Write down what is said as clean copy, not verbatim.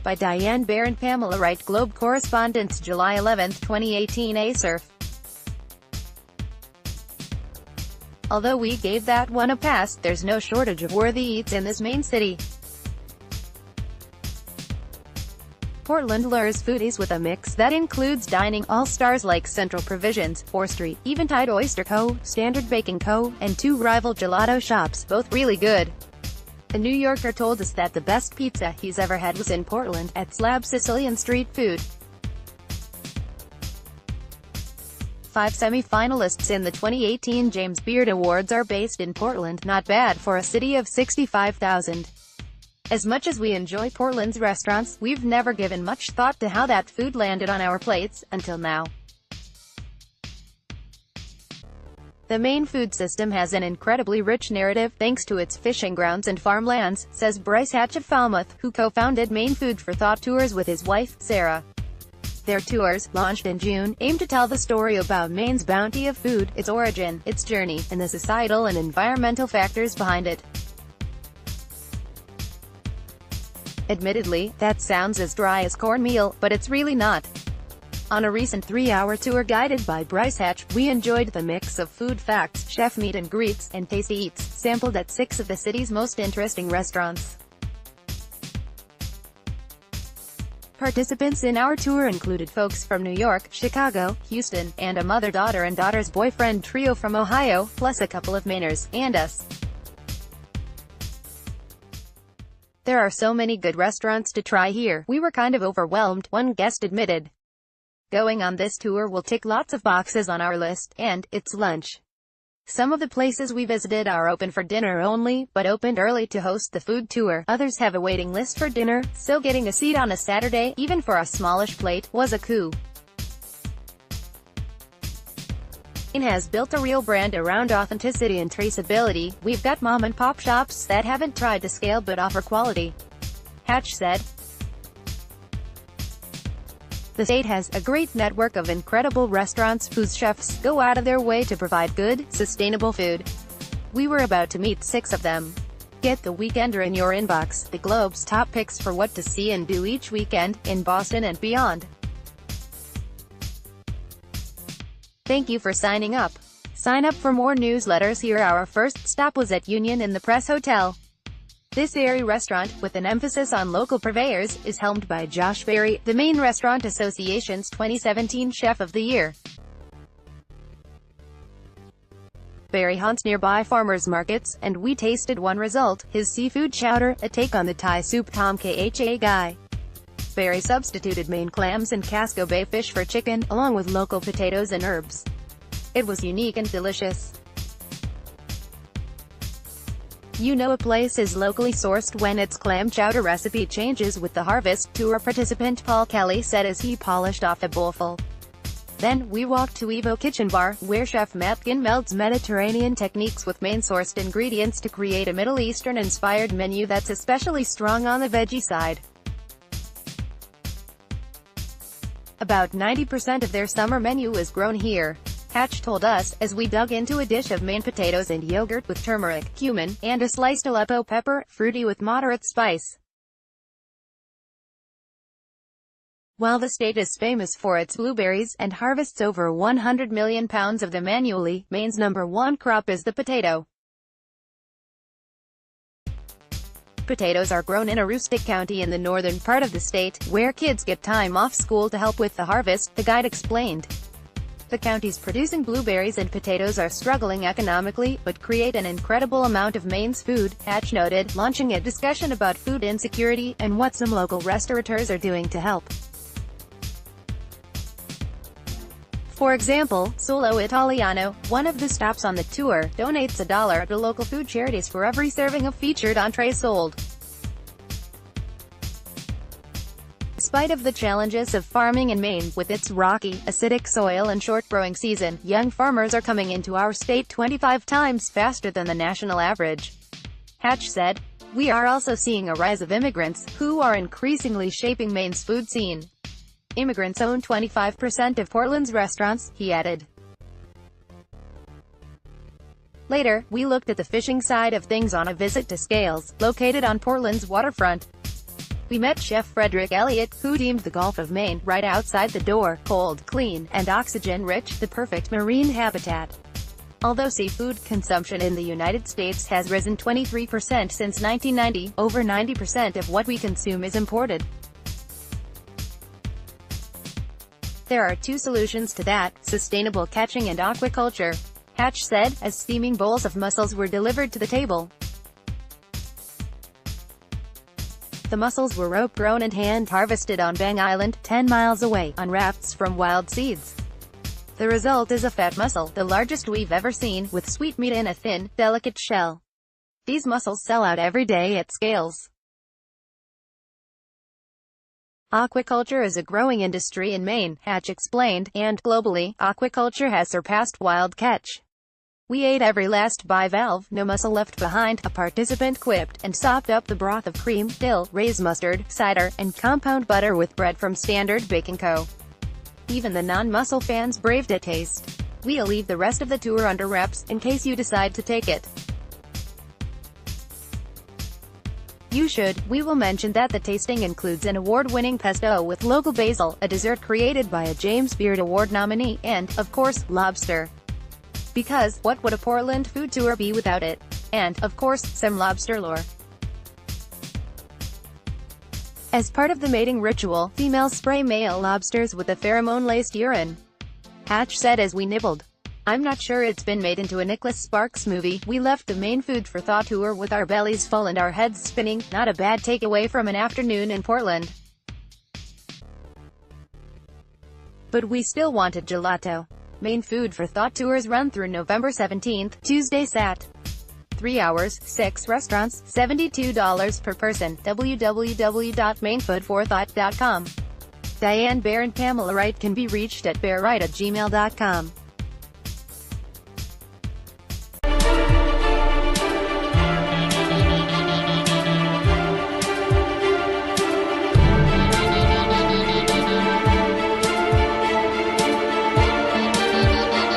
by Diane, Bair and Pamela Wright. Globe Correspondents, July 11, 2018. A surf. Although we gave that one a pass, there's no shortage of worthy eats in this Maine city. Portland lures foodies with a mix that includes dining all-stars like Central Provisions, Fore Street, Eventide Oyster Co., Standard Baking Co., and two rival gelato shops, both really good. A New Yorker told us that the best pizza he's ever had was in Portland, at Slab Sicilian Street Food. 5 semi-finalists in the 2018 James Beard Awards are based in Portland, not bad for a city of 65,000. As much as we enjoy Portland's restaurants, we've never given much thought to how that food landed on our plates, until now. The Maine food system has an incredibly rich narrative, thanks to its fishing grounds and farmlands, says Bryce Hatch of Falmouth, who co-founded Maine Food for Thought Tours with his wife, Sarah. Their tours, launched in June, aim to tell the story about Maine's bounty of food, its origin, its journey, and the societal and environmental factors behind it. Admittedly, that sounds as dry as cornmeal, but it's really not. On a recent 3-hour tour guided by Bryce Hatch, we enjoyed the mix of food facts, chef meet and greets, and tasty eats, sampled at 6 of the city's most interesting restaurants. Participants in our tour included folks from New York, Chicago, Houston, and a mother-daughter and daughter's boyfriend trio from Ohio, plus a couple of Mainers, and us. There are so many good restaurants to try here, we were kind of overwhelmed, one guest admitted. Going on this tour will tick lots of boxes on our list, and it's lunch. Some of the places we visited are open for dinner only, but opened early to host the food tour. Others have a waiting list for dinner, so getting a seat on a Saturday, even for a smallish plate, was a coup. Maine has built a real brand around authenticity and traceability. We've got mom-and-pop shops that haven't tried to scale but offer quality, Hatch said. The state has a great network of incredible restaurants whose chefs go out of their way to provide good, sustainable food. We were about to meet 6 of them. Get the Weekender in your inbox, the Globe's top picks for what to see and do each weekend, in Boston and beyond. Thank you for signing up. Sign up for more newsletters here. Our first stop was at Union in the Press Hotel. This airy restaurant, with an emphasis on local purveyors, is helmed by Josh Berry, the Maine Restaurant Association's 2017 Chef of the Year. Berry haunts nearby farmers markets, and we tasted one result, his seafood chowder, a take on the Thai soup Tom Kha Gai. Berry substituted Maine clams and Casco Bay fish for chicken, along with local potatoes and herbs. It was unique and delicious. You know a place is locally sourced when its clam chowder recipe changes with the harvest, tour participant Paul Kelly said as he polished off a bowlful. Then, we walked to Evo Kitchen Bar, where Chef Matkin melds Mediterranean techniques with Maine-sourced ingredients to create a Middle Eastern-inspired menu that's especially strong on the veggie side. About 90% of their summer menu is grown here, Hatch told us, as we dug into a dish of Maine potatoes and yogurt with turmeric, cumin, and a sliced Aleppo pepper, fruity with moderate spice. While the state is famous for its blueberries, and harvests over 100 million pounds of them annually, Maine's #1 crop is the potato. Potatoes are grown in a rustic county in the northern part of the state, where kids get time off school to help with the harvest, the guide explained. The counties producing blueberries and potatoes are struggling economically, but create an incredible amount of Maine's food, Hatch noted, launching a discussion about food insecurity, and what some local restaurateurs are doing to help. For example, Solo Italiano, one of the stops on the tour, donates $1 to local food charities for every serving of featured entrees sold. Despite of the challenges of farming in Maine, with its rocky, acidic soil and short growing season, young farmers are coming into our state 25 times faster than the national average, Hatch said. We are also seeing a rise of immigrants, who are increasingly shaping Maine's food scene. Immigrants own 25% of Portland's restaurants, he added. Later, we looked at the fishing side of things on a visit to Scales, located on Portland's waterfront. We met Chef Frederick Elliott, who deemed the Gulf of Maine, right outside the door, cold, clean, and oxygen-rich, the perfect marine habitat. Although seafood consumption in the United States has risen 23% since 1990, over 90% of what we consume is imported. There are two solutions to that: sustainable catching and aquaculture. Hatch said, as steaming bowls of mussels were delivered to the table. The mussels were rope-grown and hand-harvested on Bang Island, 10 miles away, on rafts from wild seeds. The result is a fat mussel, the largest we've ever seen, with sweet meat in a thin, delicate shell. These mussels sell out every day at scales. Aquaculture is a growing industry in Maine, Hatch explained, and, globally, aquaculture has surpassed wild catch. We ate every last bivalve, no mussel left behind, a participant quipped, and sopped up the broth of cream, dill, raised mustard, cider, and compound butter with bread from Standard Bacon Co. Even the non-mussel fans braved a taste. We'll leave the rest of the tour under wraps, in case you decide to take it. You should. We will mention that the tasting includes an award-winning pesto with local basil, a dessert created by a James Beard Award nominee, and, of course, lobster. Because, what would a Portland food tour be without it? And, of course, some lobster lore. As part of the mating ritual, females spray male lobsters with a pheromone-laced urine. Hatch said as we nibbled. I'm not sure it's been made into a Nicholas Sparks movie. We left the Maine Food for Thought tour with our bellies full and our heads spinning. Not a bad takeaway from an afternoon in Portland. But we still wanted gelato. Maine Food for Thought tours run through November 17th, Tuesday Sat. 3 hours, 6 restaurants, $72 per person. www.mainfoodforthought.com. Diane, Bair and Pamela Wright can be reached at bairwright@gmail.com.